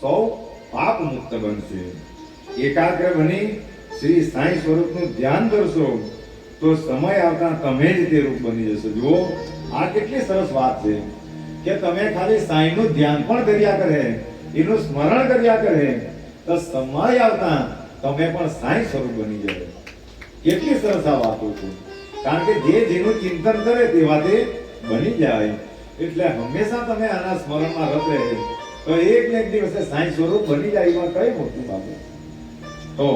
સૌ પાપ મુક્ત બનશે. એકાગ્ર બની શ્રી સાંઈ સ્વરૂપનું ધ્યાન કરશો તો સમય આવતા તમે જ તે રૂપ બની જશો. જુઓ આ કેટલી સરસ વાત છે કે તમે ખાલી સાંઈનું ધ્યાન પણ કર્યા કરે, એનું સ્મરણ કર્યા કરે તો સમય આવતા તમે પણ સાંઈ સ્વરૂપ બની જાય. કેટલી સરસ આ વાતો છે. કારણ કે જે જેનું ચિંતન કરે તેવા તે બની જાય. એટલે હંમેશા તમે આના સ્મરણમાં રત રહે તો એક ને એક દિવસે સાંઈ સ્વરૂપ બની જાય. એમાં કઈ મોટી બાબત. તો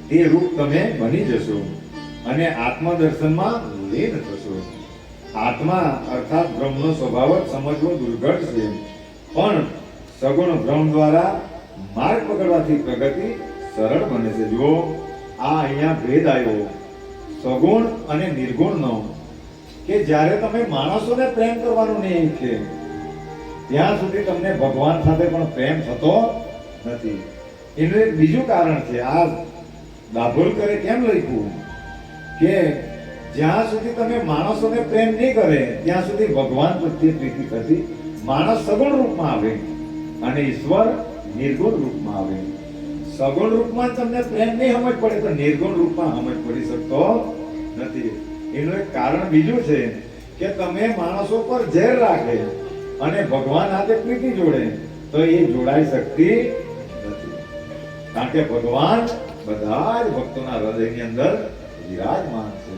તે રૂપ તમે બની જશો અને આત્મદર્શનમાં લીન થશો. આત્મા અર્થાત બ્રહ્મનો સ્વભાવ જ સમજવો દુર્ઘટ છે, પણ સગુણ બ્રહ્મ દ્વારા માર્ગ પકડવાથી પ્રગતિ સરળ બને છે. જુઓ આ અહીંયા ભેદ આવ્યો સગુણ અને નિર્ગુણનો, કે જ્યારે તમે માણસોને પ્રેમ કરવાનું નહીં છે ત્યાં સુધી તમને ભગવાન સાથે પણ પ્રેમ થતો નથી. એનું એક બીજું કારણ છે. આ દાભોલકરે કેમ લખ્યું કે જ્યાં સુધી તમે માણસોને પ્રેમ નહીં કરે ત્યાં સુધી ભગવાન પ્રત્યે પ્રીતિ થતી. માણસ સગુણ રૂપમાં આવે અને ઈશ્વર નિર્ગુણ રૂપમાં આવે. સગુણ રૂપમાં તમને પ્રેમ નહીં સમજ પડે તો નિર્ગુણ રૂપમાં સમજ પડી શકતો નથી. એનું એક કારણ બીજું છે કે તમે માણસો પર ઝેર રાખે અને ભગવાન હાથે પ્રીતિ જોડે તો એ જોડાઈ શકતી નથી. કારણ કે ભગવાન બધા જ ભક્તોના હૃદયની અંદર વિરાજમાન છે.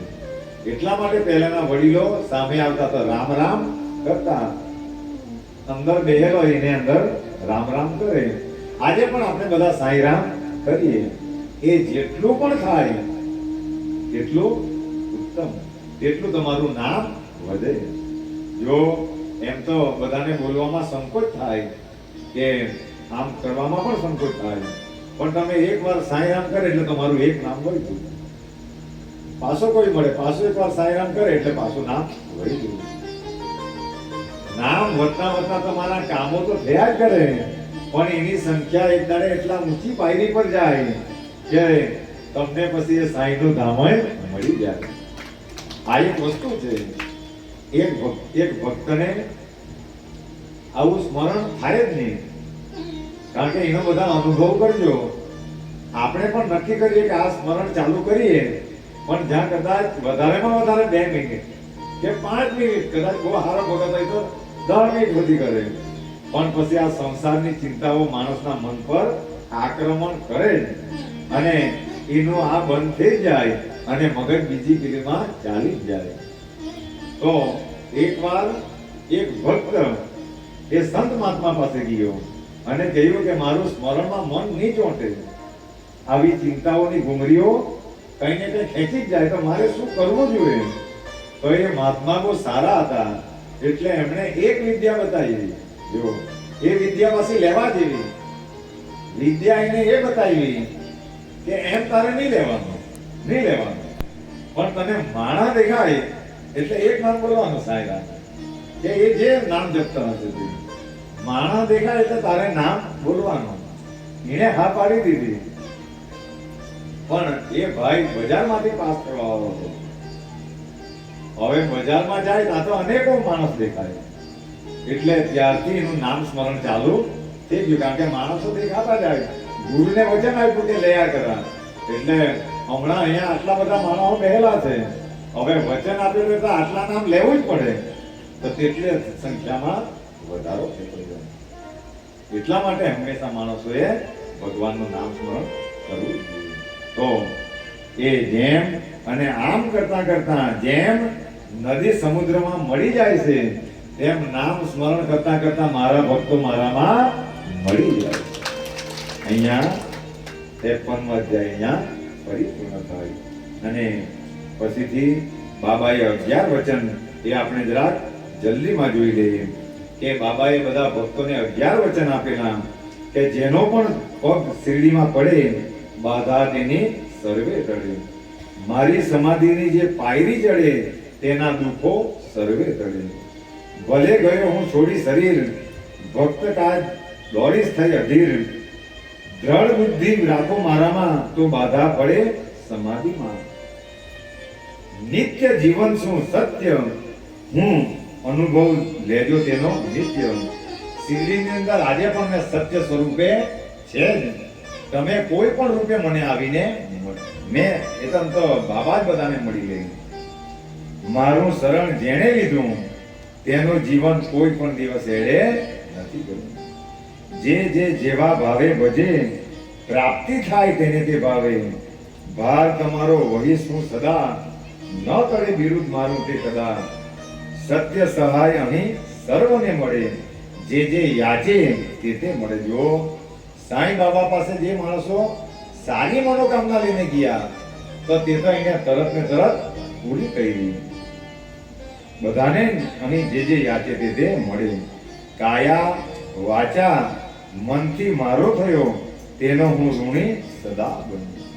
એટલા માટે પહેલાના વડીલો સામે આવતા તો રામ રામ કરતા, અંદર બેહેલો એને અંદર રામ રામ કરે. આજે પણ આપણે બધા સાંઈ રામ કરીએ. એ જેટલું પણ થાય એટલું ઉત્તમ, તેટલું તમારું નામ વધે. જો એમ તો બધાને બોલવામાં સંકોચ થાય કે આમ કરવામાં પણ સંકોચ થાય, પણ તમે એકવાર સાંઈ રામ કરે એટલે તમારું એક નામ વળી ગયું. પાછો કોઈ મળે, પાછો એકવાર સાંઈ રામ કરે એટલે પાછું નામ વળી ગયું. નામ વધતા વધતા તમારા કામો તો થયા જ કરે, પણ એની સંખ્યા એક દાડે એટલા ઊંચી પાયરી પર જાય કે તમને પછી એ સાંઈનું ધામ મળી જાય. આ એક વસ્તુ છે. એક ભક્તને આવું સ્મરણ થાય જ નહીં, કારણ કે એનો બધા અનુભવ કરજો. આપણે પણ નક્કી કરીએ કે આ સ્મરણ ચાલુ કરીએ, પણ જ્યાં કદાચ વધારેમાં વધારે 2 મિનિટ કે 5 મિનિટ, કદાચ બહુ સારો ભગત હોય તો 10 મિનિટ સુધી કરે, પણ પછી આ સંસારની ચિંતાઓ માણસના મન પર આક્રમણ કરે અને એનું આ બંધ થઈ જાય અને મગજ બીજી પેલીમાં ચાલી જાય. તો એકવાર એક ભક્ત એ સંત મહાત્મા પાસે ગયો અને કહ્યું કે મારું સ્મરણમાં મન નહીં ચોંટે, આવી ચિંતાઓની ઘુંઘરીઓ કઈ ને કઈ ખેંચી જ જાય, તો મારે શું કરવું જોઈએ? તો એ મહાત્મા બહુ સારા હતા એટલે એમણે એક વિદ્યા બતાવી. જો એ વિદ્યા પાછી લેવા જેવી વિદ્યા એને એ બતાવી કે એમ તારે નહીં લેવાનું, પણ તને માણા દેખાય એટલે એક નામ બોલવાનું સાયરા, કે એ જે નામ જપતા હશે તે માણા દેખાય એટલે તારે નામ બોલવાનું. એને હા પાડી દીધી, પણ એ ભાઈ બજારમાંથી પાસ થવા આવ્યો હતો. હવે બજારમાં જાય ત્યાં તો અનેકો માણસ દેખાય એટલે ત્યારથી એનું નામ સ્મરણ ચાલુ થઈ ગયું. કારણ કે માણસો દેખાતા જાય, ગુરુને વચન આપ્યું કે લયા કરા, એટલે હમણાં અહીંયા આટલા બધા માણસો બેહેલા છે, હવે વચન આપેલું એટલે આટલા નામ લેવું જ પડે, તો તેટલી સંખ્યામાં વધારો થતો જાય. એટલા માટે હંમેશા માણસોએ ભગવાનનું નામ સ્મરણ કરવું જોઈએ. તો એ જેમ અને આમ કરતા કરતા જેમ નદી સમુદ્રમાં મળી જાય છે તેમ નામ સ્મરણ કરતા કરતા મારા ભક્તો મારામાં મળી જાય. અહીંયા 53 અધ્યાય અહીંયા પરિપૂર્ણ થાય અને પછીથી બાબાએ 11 વચન એ આપણે જરાક જલ્દીમાં જોઈ લઈએ કે બાબાએ બધા ભક્તોને 11 વચન આપેલા કે જેનો પણ પગ શિરડીમાં પડે બાધા તેની સર્વે ટળે, મારી સમાધિની જે પાયરી ચડે તેના દુઃખો સર્વે ટળે. ભલે ગયો હું છોડી શરીર, ભક્ત કાજ દોડીશ થઈ અધીર, દ્રઢ બુદ્ધિ રાખો મારામાં તો બાધા પડે સમાધિમાં. નિત્ય જીવન શું સત્ય, હું અનુભવ લેજો તેનો નિત્ય, શિવલિંગની અંદર આજે પણ મેં સત્ય સ્વરૂપે છે જ. તમે કોઈ પણ રૂપે મને આવીને મેં એ તો બાબા જ બધાને મળી લે. મારું શરણ જેણે લીધું તેનું જીવન કોઈ પણ દિવસ એડે નથી કર્યું. જે જેવા ભાવે ભજે પ્રાપ્તિ થાય તેને તે ભાવે. ભાર તમારો વહીશ હું સદા, ન કરે વિરુદ્ધ મારું તે કદા. સત્ય સહાય અહીં સર્વને મળે, જે યાચે તે મળે. જો સાંઈ બાબા પાસે જે માણસો સારી મનોકામના લઈને ગયા તો તે તો એને તરત ને તરત પૂરી કરી. બધાને અહીં જે યાચે તે મળે. કાયા વાચા મનથી મારો થયો, તેનો હું ઋણી સદા બન્યો.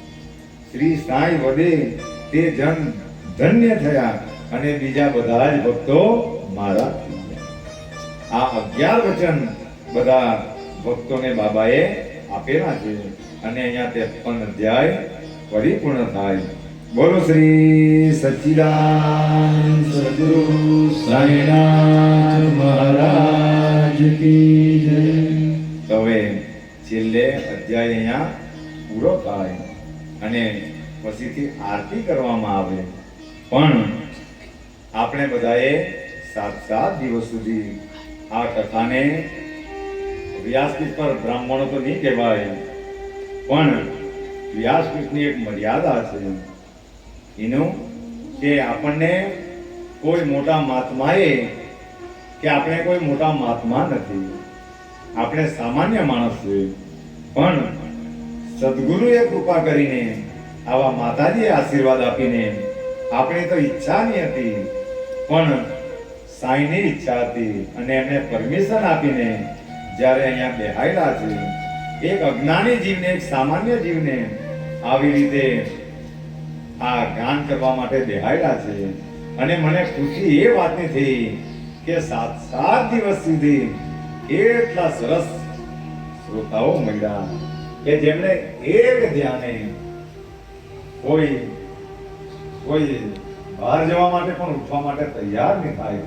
શ્રી સાંઈ વડે તે જન ધન્ય થયા, અને બીજા બધા જ ભક્તો મારા થઈ ગયા. આ 11 વચન બધા ભક્તોને બાબાએ આપેલા છે, અને અહીંયા 53 અધ્યાય પરિપૂર્ણ થાય. બોલો શ્રી સચ્ચિદાનંદ સદ્ગુરુ સાઈનાથ મહારાજ કી જય. હવે છેલ્લે અધ્યાય અહીંયા પૂરો થાય અને પછીથી આરતી કરવામાં આવે. પણ આપણે બધાએ 7 દિવસ સુધી આ કથાને વ્યાસપીઠ પર બ્રાહ્મણો તો નહીં કહેવાય, પણ વ્યાસપીઠની એક મર્યાદા છે એનું, કે આપણને કોઈ મોટા મહાત્માએ, કે આપણે કોઈ મોટા મહાત્મા નથી, આપણે સામાન્ય માણસ છે. પણ સદગુરુએ કૃપા કરીને, આવા માતાજીએ આશીર્વાદ આપીને, આપણે તો ઈચ્છા નહીં હતી પણ સાંઈની ઈચ્છા હતી, અને એમને પરમિશન આપીને જ્યારે અહીંયા બેહાયેલા છે, એક અજ્ઞાની જીવને, એક સામાન્ય જીવને આવી રીતે આ જ્ઞાન કરવા માટે બેહાયેલા છે. અને મને ખુશી એ વાતની થઈ કે 7 દિવસ સુધી એટલા સરસ શ્રોતાઓ મળ્યા કે જેમણે એક ધ્યાને કોઈ બહાર જવા માટે પણ ઉઠવા માટે તૈયાર નહીં થાય.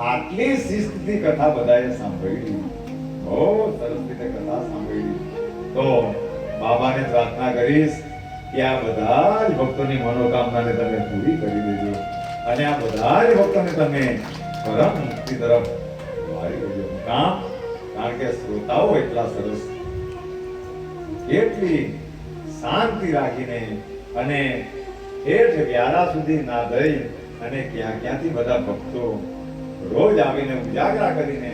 આટલી શિસ્તથી કથા બધાએ સાંભળી, બહુ સરસ રીતે કથા સાંભળી. તો બાબાને પ્રાર્થના કરીશ કે આ બધા જ ભક્તોની મનોકામનાને તમે પૂરી કરી દેજો, અને આ બધા જ ભક્તોને તમે પરમ મુક્તિ તરફ વાળી દેજો. કારણ કે શ્રોતાઓ એટલા સરસ, એટલી શાંતિ રાખીને, અને ઠેઠ વ્યારા સુધી ના દઈ, અને ક્યાંથી બધા ભક્તો રોજ આવીને ઉજાગરા કરીને,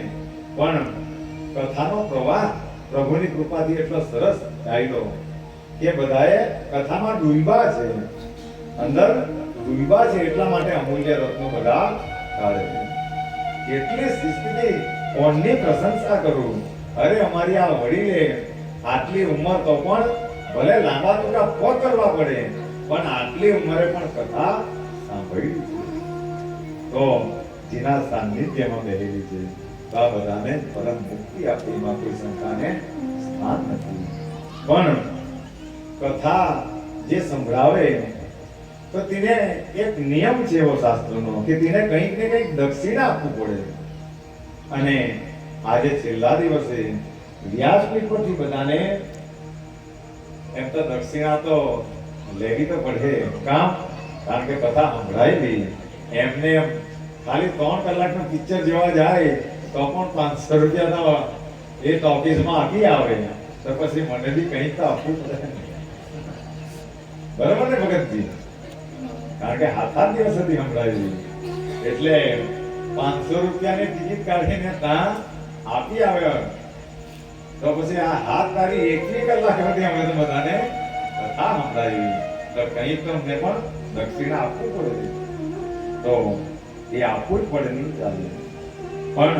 પણ કથાનો પ્રવાહ પ્રભુની કૃપાથી એટલો સરસ ચાલ્યો કે બધાએ કથામાં ડૂબ્યા છે, અંદર ડૂબ્યા છે. એટલા માટે અમૂલ્ય રત્નો બધા કાઢે છે. કેટલી શિસ્તથી કોણની પ્રશંસા કરું. અરે અમારી આ વડીલે આટલી ઉંમર તો પણ ભલે લાંબા ટૂંકા પગ કરવા પડે, પણ આટલી ઉંમરે પણ કથા સાંભળી છે. તો જેના સાનિધ્યમાં બેહેલી છે, તો આ બધાને પરમ મુક્તિ આપે, એમાં કોઈ શંકાને સ્થાન નથી. પણ કથા જે સંભળાવે તો તેને એક નિયમ છે એવો શાસ્ત્રનો, કે તેને કંઈક ને કંઈક દક્ષિણા આપવું પડે. અને આજે છેલ્લા દિવસે વ્યાસપીઠ પરથી બધાને એમ તો દક્ષિણા તો લેવી તો પડે, કારણ કે કથા સંભળાવી. એમને ખાલી 3 કલાકનું પિક્ચર જોવા જાય તો પણ 500 રૂપિયા એ ટોકીઝમાં આપી આવે, તો પછી મને બી કંઈક તો આપવું પડે. બરાબર ને ભગતજી? કારણ કે 7 દિવસ સુધી સંભળાવી, એટલે 500 રૂપિયાની ટિકિટ કાઢીને ત્યાં આપી આવ્યો, તો પછી આ 7 તારીખ 1 કલાક સુધી અમે તો બધાને કથા સંભળાવી, તો કંઈક તો અમને પણ દક્ષિણા આપવું પડે. તો એ આપવું જ પડે, નહીં ચાલે. પણ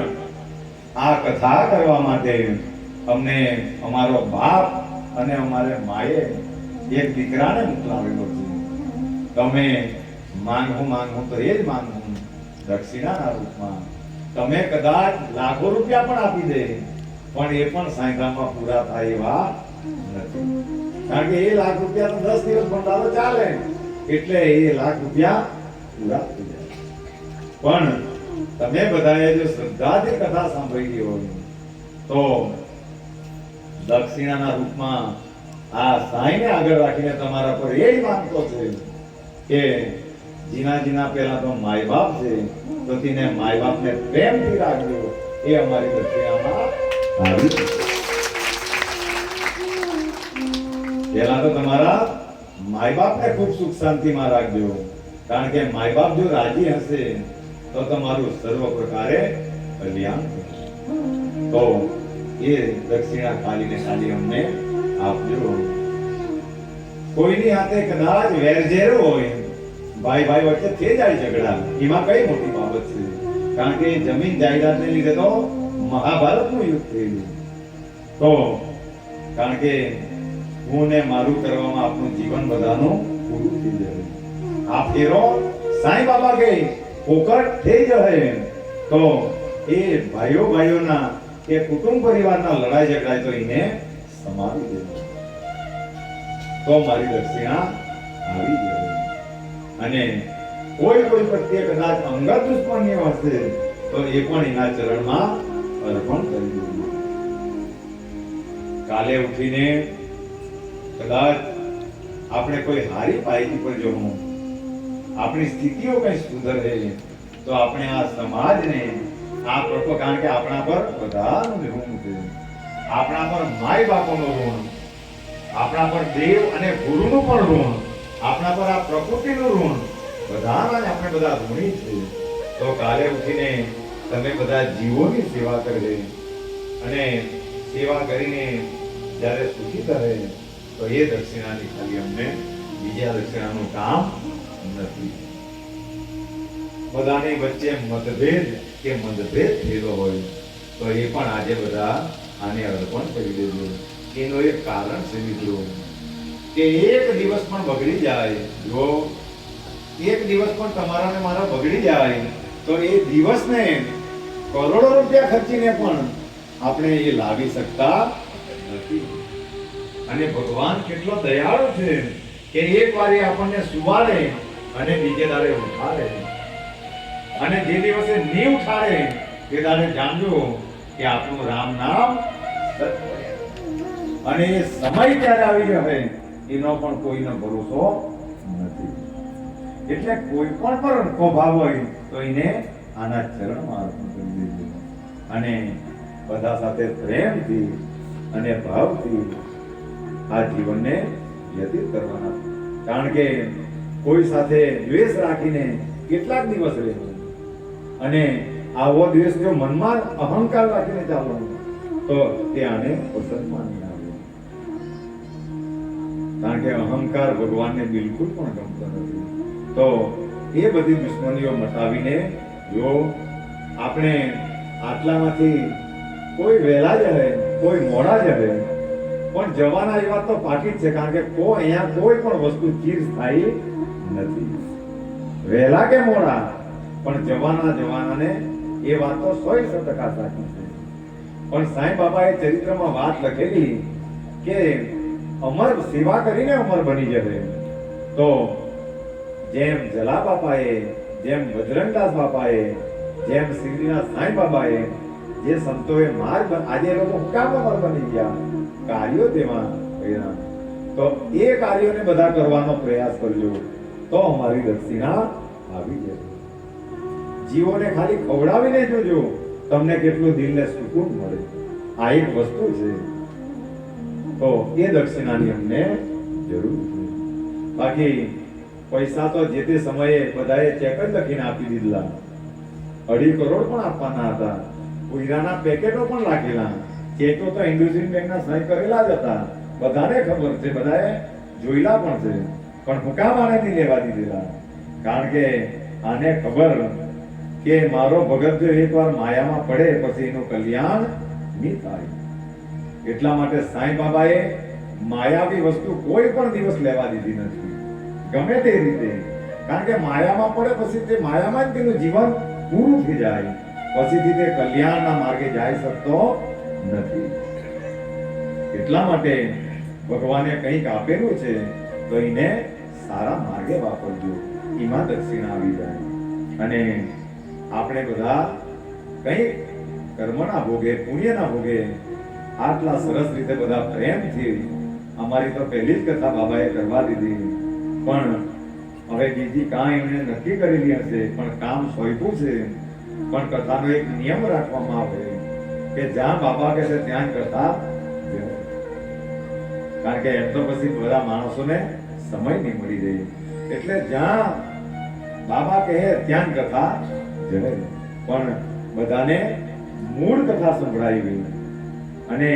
આ કથા કરવા માટે અમને અમારો બાપ અને અમારે માએ એક દીકરાને મોકલાવેલો છે. તમે માંગું તો એ જ માંગું દક્ષિણાના રૂપમાં. તમે કદાચ લાખો રૂપિયા પણ આપી દે, પણ એ પણ સાંઈધામમાં પૂરા થાય એવા નથી. કારણ કે એ લાખ રૂપિયા તો 10 દિવસ ભંડારો ચાલે, એટલે એ લાખ રૂપિયા પૂરા થઈ જાય. પણ તમે બધાએ જો શ્રદ્ધાથી કથા સાંભળી હોય તો દક્ષિણાના રૂપમાં આ સાઈને આગળ રાખીને તમારા પર એ માંગતો છે કે જીના જીના પહેલા તો માય બાપ છે તો તેને માય બાપને પ્રેમથી રાખજો, એ અમારી દક્ષિણામાં આવી છે. પહેલા તો તમારા માય બાપને ખૂબ સુખ શાંતિમાં રાખજો, કારણ કે માય બાપ જો રાજી હશે તો તમારું સર્વ પ્રકારે કલ્યાણ થશે. તો એ દક્ષિણા ખાલી ને ખાલી અમને આપજો. કોઈની હાથે કદાચ વેરઝેર હોય, ભાઈ ભાઈ વચ્ચે થઈ જાય ઝઘડા, એમાં કઈ મોટી બાબત છે, કારણ કે જમીન જાયદાદને લીધે તો મહાભારતનું યુદ્ધ થયેલું. તો કારણ કે હું ને મારું કરવામાં આપનું જીવન બધાનું પૂરું થઈ જાય. આ ફેરો સાંઈ બાબા કે ફોકટ થઈ જાય તો એ ભાઈઓ ભાઈઓના કે કુટુંબ પરિવારના લડાઈ ઝઘડાય તો એને સમાવી દે તો મારી દક્ષિણા આવી જાય. અને કોઈ પ્રત્યે કદાચ અંગત દુશ્મની હશે તો એ પણ એના ચરણમાં અર્પણ કરી દેવું. કાલે ઉઠીને કદાચ આપણે કોઈ હારી પાયકી પર જો આપણી સ્થિતિઓ કઈ સુધરે તો આપણે આ સમાજને આ પ્રકો, કારણ કે આપણા પર બધાનું ઋણ છે, આપણા પર માય બાપોનું ઋણ, આપણા પર દેવ અને ગુરુનું પણ ઋણ, આપણા પર આ પ્રકૃતિનું ઋણ, બધાના આપણે બધા ઋણી છે. તો કાલે ઉઠીને તમે બધા જીવોની સેવા કરજે અને સેવા કરીને જ્યારે સુખી કરે તો એ દક્ષિણાની ખાલી અમને બીજા દક્ષિણાનું કામ નથી. બધાની વચ્ચે મતભેદ કે મતભેદ થયેલો હોય તો એ પણ આજે બધા આને અર્પણ કરી દેજો. એનું એક કારણ છે મિત્રો કે એક દિવસ પણ બગડી જાય, જો એક દિવસ પણ તમારા ને મારા બગડી જાય તો એ દિવસને કરોડો રૂપિયા ખર્ચીને પણ આપણે એ લાવી શકતા નથી. અને ભગવાન કેટલો દયાળુ છે કે એક વાર આપણને સુવાડે અને બીજે દાડે ઉઠાડે, અને જે દિવસે ની ઉઠાડે તે દાડે જાણજો કે આપણું રામ નામ સત્ય. અને એ સમય ક્યારે આવી જશે એનો પણ કોઈનો ભરોસો નથી. એટલે કોઈ પણ પર રખો ભાવ હોય તો એને આના ચરણમાં અર્પણ કરી દેજો અને બધા સાથે પ્રેમથી અને ભાવથી આ જીવનને વ્યતીત કરવાના. કારણ કે કોઈ સાથે દ્વેષ રાખીને કેટલાક દિવસ રહેવું, અને આવો દ્વેષ જો મનમાં અહંકાર રાખીને ચાલવાનું તો તે આને પસંદમાં નહીં આવે. કારણ કે અહંકાર ભગવાનને બિલકુલ પણ ગમતો નથી. તો એ બધી દુશ્મનીઓ મટાવીને જો આપણે આટલામાંથી કોઈ વહેલા જશે કોઈ મોડા જશે પણ જવાના એ વાત તો પાકી જ છે. કારણ કે અહીંયા કોઈ પણ વસ્તુ ચીર સ્થાયી નથી, વહેલા કે મોડા પણ જવાનાને એ વાત તો 100% સાચી છે. પણ સાંઈ બાબાએ ચરિત્રમાં વાત લખેલી કે અમર સેવા કરીને અમર બની જશે. તો જેમ જલા બાપાએ, જેમ બજરંગદાસ બાપાએ, જેમ શિરડીના સાંઈ બાબાએ જે સંતોએ માર્ગ આજે લોકો કામ અમર બની ગયા, કાર્યો તેમાં કર્યા, તો એ કાર્યોને બધા કરવાનો પ્રયાસ કરજો તો અમારી દક્ષિણા આવી જશે. જીવોને ખાલી ખવડાવીને જોજો તમને કેટલું દિલને સુકૂન મળે. આ એક વસ્તુ છે. તો એ દક્ષિણાની અમને જરૂર છે. બાકી પૈસા તો જે તે સમયે બધાએ ચેક જ લખીને આપી દીધા. 2.5 કરોડ પણ આપવાના હતા, કોઈરાના પેકેટો પણ રાખેલા, ચેકો તો ઇન્ડોઝીન બેંકના સહી કરેલા જ હતા, બધાને ખબર છે, બધાએ જોયેલા પણ છે. પણ હું કામ આને નહીં લેવા દીધેલા? કારણ કે આને ખબર કે મારો ભગત જો એકવાર માયામાં પડે પછી એનું કલ્યાણ નહીં થાય. એટલા માટે સાંઈ બાબાએ માયાવી વસ્તુ કોઈ પણ દિવસ લેવા દીધી નથી, ગમે તે રીતે. કારણ કે માયામાં પડે પછી તે માયામાં જ તેનું જીવન પૂરું થઈ જાય, પછીથી તે કલ્યાણના માર્ગે જઈ શકતો નથી. એટલા માટે ભગવાને કંઈક આપેલું છે તો એને સારા માર્ગે વાપરજો, એમાં દક્ષિણા આવી જાય. અને આપણે બધા કંઈક કર્મના ભોગે, પુણ્યના ભોગે આટલા સરસ રીતે બધા પ્રેમથી અમારી તો પહેલી જ કથા બાબાએ કરવા દીધી, પણ હવે બીજી કાંઈ એમણે નક્કી કરેલી હશે, પણ કામ સોંપ્યું છે. પણ કથાનો એક નિયમ રાખવામાં આવે કે જ્યાં બાબા કહે છે ત્યાં જ કથા જવાય. કારણ કે એમ તો પછી બધા માણસોને સમય નહીં મળી રહે, એટલે જ્યાં બાબા કહે ત્યાં જ કથા જવાય. પણ બધાને મૂળ કથા સંભળાવી અને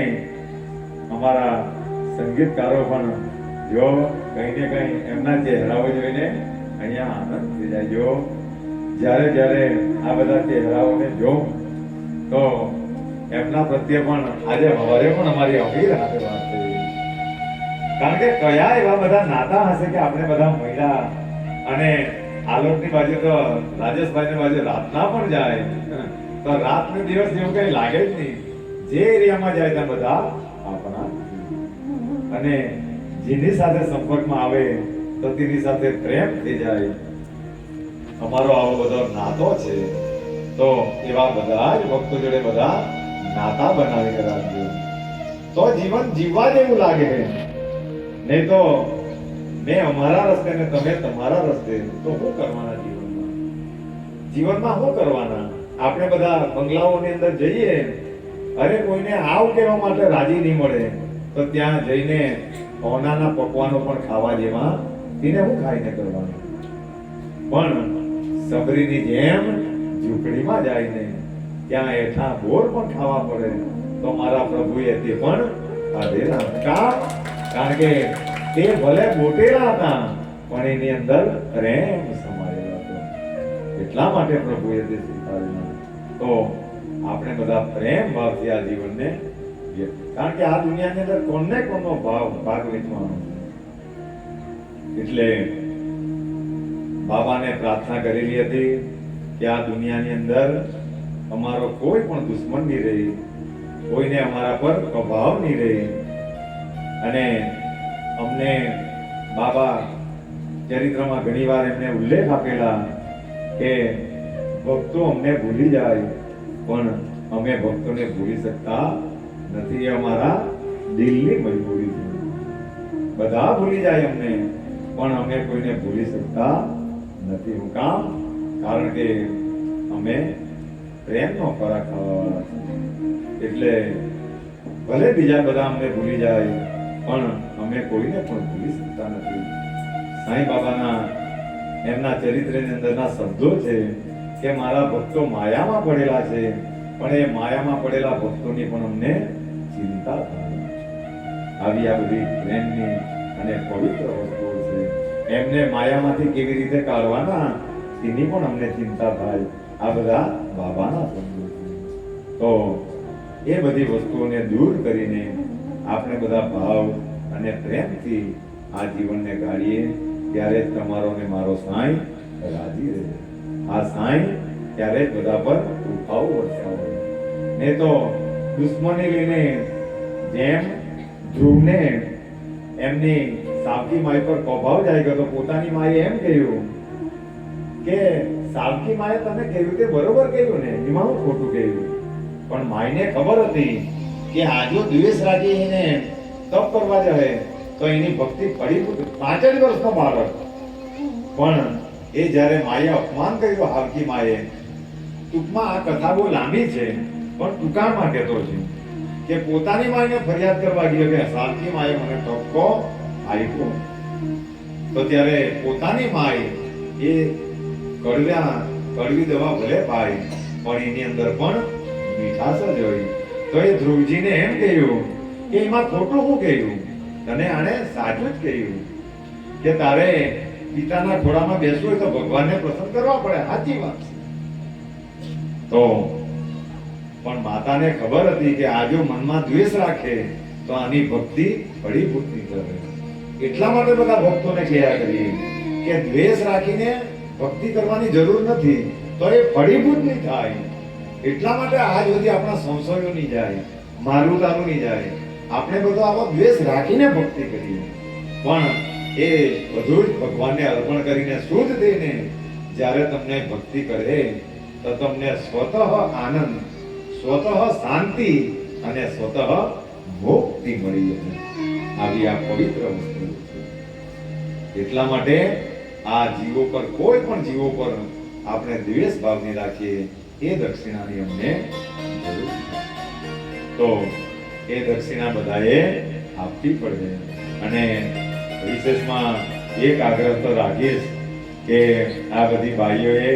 અમારા સંગીતકારો પણ જો કઈ ને કઈ એમના ચહેરાઓ જોઈને અહીંયા આનંદ થઈ જાય. જો જ્યારે જ્યારે આ બધા ચહેરાઓને જોઉં તો એમના પ્રત્યે પણ આજે સવારે પણ અમારી અમીર હાથે વાત થઈ. કારણ કે કયા એવા બધા નાતા હશે કે આપણે બધા મહિલા અને આલોકની બાજુ તો રાજેશભાઈની બાજુ રાતના પણ જાય તો રાત ને દિવસ જેવું કઈ લાગે જ નહીં. જે એરિયામાં જાય ત્યાં બધા આપણા અને જેની સાથે સંપર્કમાં આવે તો તેની સાથે પ્રેમ થઈ જાય. અમારો આવો બધો નાતો છે તો એવા બધા જ ભક્તો જોડે બધા નાતા બનાવીને રાખજો તો જીવન જીવવા જેવું લાગે. નહીં તો મેં અમારા રસ્તે ને તમે તમારા રસ્તે, તો શું કરવાના જીવનમાં? જીવનમાં શું કરવાના? આપણે બધા બંગલાઓની અંદર જઈએ, અરે કોઈને આવ કહેવા માટે રાજી નહીં મળે તો ત્યાં જઈને ઓનાના પકવાનો પણ ખાવા જેવા તેને હું ખાઈને કરવાનું. પણ સબરીની જેમ ઝૂંપડીમાં જઈને ત્યાં એઠા બોર પણ ખાવા પડે તો મારા પ્રભુએ તે પણ ખાધેલા. કારણ કે તે ભલે મોટેલા હતા પણ એની અંદર પ્રેમ સમાયેલો હતો, એટલા માટે પ્રભુએ તે સ્વીકારેલા. તો આપણે બધા પ્રેમ ભાવથી આ જીવનને, કારણ કે આ દુનિયાની અંદર કોને કોનો ભાગ વેચવાનો. એટલે બાબાને પ્રાર્થના કરેલી હતી કે આ દુનિયાની અંદર અમારો કોઈ પણ દુશ્મન નહીં રહે, કોઈને અમારા પર પ્રભાવ નહીં રહે. અને અમને બાબા ચરિત્રમાં ઘણીવાર એમને ઉલ્લેખ આપેલા કે ભક્તો અમને ભૂલી જાય પણ અમે ભક્તોને ભૂલી શકતા નથી. અમારા દિલની મજબૂરી છે. બધા ભૂલી જાય અમને પણ અમે કોઈને ભૂલી શકતા નથી. હું કામ? કારણ કે અમે પ્રેમનો ખોરાક ખાવાવાળા છીએ. એટલે ભલે બીજા બધા અમને ભૂલી જાય પણ અમે કોઈને પણ ભૂલી શકતા નથી. સાંઈ બાબાના એમના ચરિત્રની અંદરના શબ્દો છે કે મારા ભક્તો માયામાં પડેલા છે પણ એ માયામાં પડેલા ભક્તોની પણ અમને ચિંતા થાય. આવી આ બધી પ્રેમની અને પવિત્ર વસ્તુઓ છે, એમને માયામાંથી કેવી રીતે કાઢવાના તેની પણ અમને ચિંતા થાય. આ બધા બાબાના શબ્દો છે. તો એ બધી વસ્તુઓને દૂર કરીને આપણે બધા ભાવ અને પ્રેમથી આ જીવનને ગાળીએ ત્યારે જ તમારો ને મારો સાંઈ રાજી રહે. આ સાંઈ ત્યારે જ બધા પર કૃપાઓ વરસાવે. નહીં તો દુશ્મની લઈને જેમ ધ્રુવને એમની સાવકી માઈ પર પ્રભાવ જાય ગયો તો પોતાની માએ એમ કહ્યું કે સાવકી માએ તને કહ્યું તે બરોબર કહ્યું ને, એમાં હું ખોટું કહ્યું. પણ માઈને ખબર હતી કે આજો દ્વેષ રાખી એને તપ કરવા જાય તો એની ભક્તિ ફળી 5 જ વર્ષનો બાળક. પણ એ જ્યારે માએ અપમાન કર્યું હાવકી માએ, ટૂંકમાં આ કથા બહુ લાંબી છે પણ ટૂંકા માટે તો છે કે પોતાની માઈને ફરિયાદ કરવા ગયો કે સાવકી માએ મને ઠપકો આપ્યો. તો ત્યારે પોતાની માએ એ કડવી દવા ભલે પાઈ પણ એની અંદર પણ મીઠાશ જ હોય. તો એ ધ્રુવજીને એમ કહ્યું કે એમાં ખોટું શું કહ્યું? તને આને સાચું જ કહ્યું કે તારે પિતાના ખોળામાં બેસવું હોય તો ભગવાનને પ્રસન્ન કરવા પડે. સાચી વાત છે. તો પણ માતાને ખબર હતી કે આ જો મનમાં દ્વેષ રાખે તો આની ભક્તિ ફળીભૂત નહીં કરે. એટલા માટે બધા ભક્તોને કહ્યા કરીએ કે દ્વેષ રાખીને ભક્તિ કરવાની જરૂર નથી, તો એ ફળીભૂત નહીં થાય. એટલા માટે આજ સુધી આપણા સંશયો નહીં જાય, મારું તારું નહીં જાય. આપણે બધો આવો દ્વેષ રાખીને ભક્તિ કરીએ પણ એ બધું જ ભગવાનને અર્પણ કરીને શુદ્ધ થઈને જ્યારે તમને ભક્તિ કરે તો તમને સ્વતઃ આનંદ સ્વતઃ શાંતિ અને સ્વતઃ મુક્તિ મળી જશે. આવી આ પવિત્ર વસ્તુ છે. એટલા માટે આ જીવો પર, કોઈ પણ જીવો પર આપણે દ્વેષ ભાવની રાખીએ, એ દક્ષિણાની અમને જરૂર છે. તો એ દક્ષિણા બધાએ આપવી પડે. અને વિશેષમાં એક આગ્રહ તો રાખીશ કે આ બધી ભાઈઓએ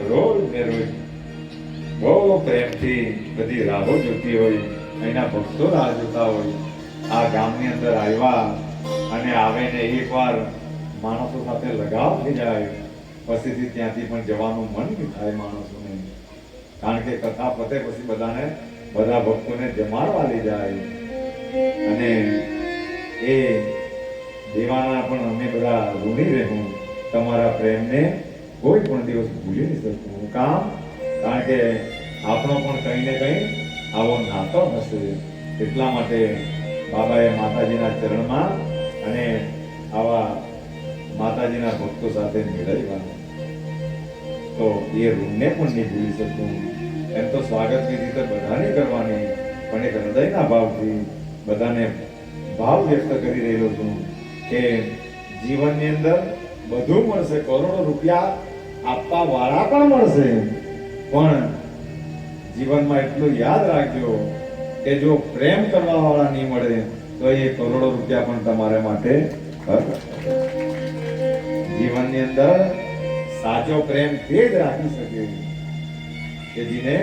રોજ ને રોજ બહુ પ્રેમથી બધી રાહો જોતી હોય, એના ભક્તો રાહ જોતા હોય, આ ગામની અંદર આવ્યા અને આવે ને એકવાર માણસો સાથે લગાવ થઈ જાય, પછીથી ત્યાંથી પણ જવાનું મન નહીં થાય માણસોને. કારણ કે કથા પતે પછી બધાને, બધા ભક્તોને જમાડવા લઈ જાય. અને એ દેવાના પણ અમે બધા ઋણી રહેવું, તમારા પ્રેમને કોઈ પણ દિવસ ભૂલી નહીં શકું. કામ કારણ કે આપણો પણ કંઈ ને કંઈ આવો નાતો હશે. એટલા માટે બાબાએ માતાજીના ચરણમાં અને આવા માતાજીના ભક્તો સાથે મેળવ્યા. તો એ ઋણને પણ નહીં ભૂલી શકું. એમ તો સ્વાગત વિધિ તો બધાને કરવાની, પણ એક હૃદયના ભાવથી બધાને ભાવ વ્યક્ત કરી રહેલો છું કે જીવનની અંદર બધું મળશે, કરોડો રૂપિયા આપવા વાળા પણ મળશે, પણ જીવનમાં એટલું યાદ રાખજો કે જો પ્રેમ કરવા વાળા નહીં મળે તો એ કરોડો રૂપિયા પણ તમારા માટે જીવનની અંદર સાચો પ્રેમ તે જ રાખી શકે કે જેને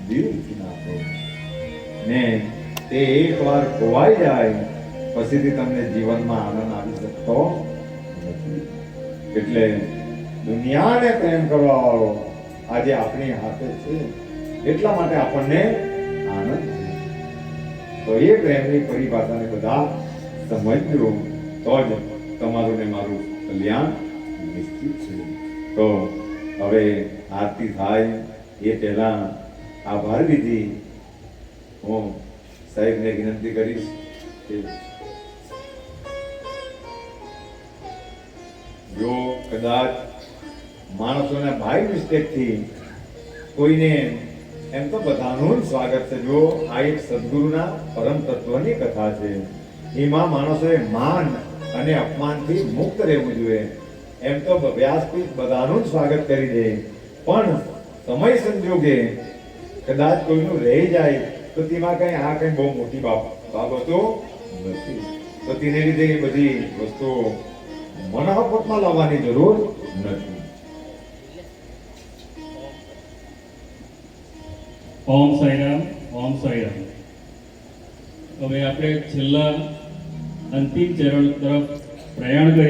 દિલથી નાખો ને તે એકવાર ખોવાઈ જાય પછીથી તમને જીવનમાં આનંદ આવી શકતો નથી. એટલે દુનિયાને પ્રેમ કરવા વાળો આજે આપણી હાથે છે, એટલા માટે આપણને આનંદ છે. તો એ પ્રેમની પરિભાષાને બધા સમજજો તો જ તમારું ને મારું કલ્યાણ નિશ્ચિત છે. તો હવે આરતી થાય એ પહેલા આભાર વિધિ હું સાહેબને વિનંતી કરીશ કે જો કદાચ માણસોને બાય મિસ્ટેકથી કોઈને, એમ તો બધાનું જ સ્વાગત છે. જો આ એક સદગુરુના પરમ તત્વની કથા છે, એમાં માણસોએ માન અને અપમાનથી મુક્ત રહેવું જોઈએ. એમ તો વ્યાસપીઠ બધાનું જ સ્વાગત કરી દે, પણ સમય સંજોગે કદાચ કોઈનું રહી જાય તો તેમાં કઈ આ કઈ બહુ મોટી બાબતો નથી. તો તેને લીધે એ બધી વસ્તુઓ મનોહપટમાં લાવવાની જરૂર નથી. ઓમ સાઈરામ, ઓમ સાઈરામ. હવે આપણે છેલ્લા અંતિમ ચરણ તરફ પ્રયાણ કરીએ.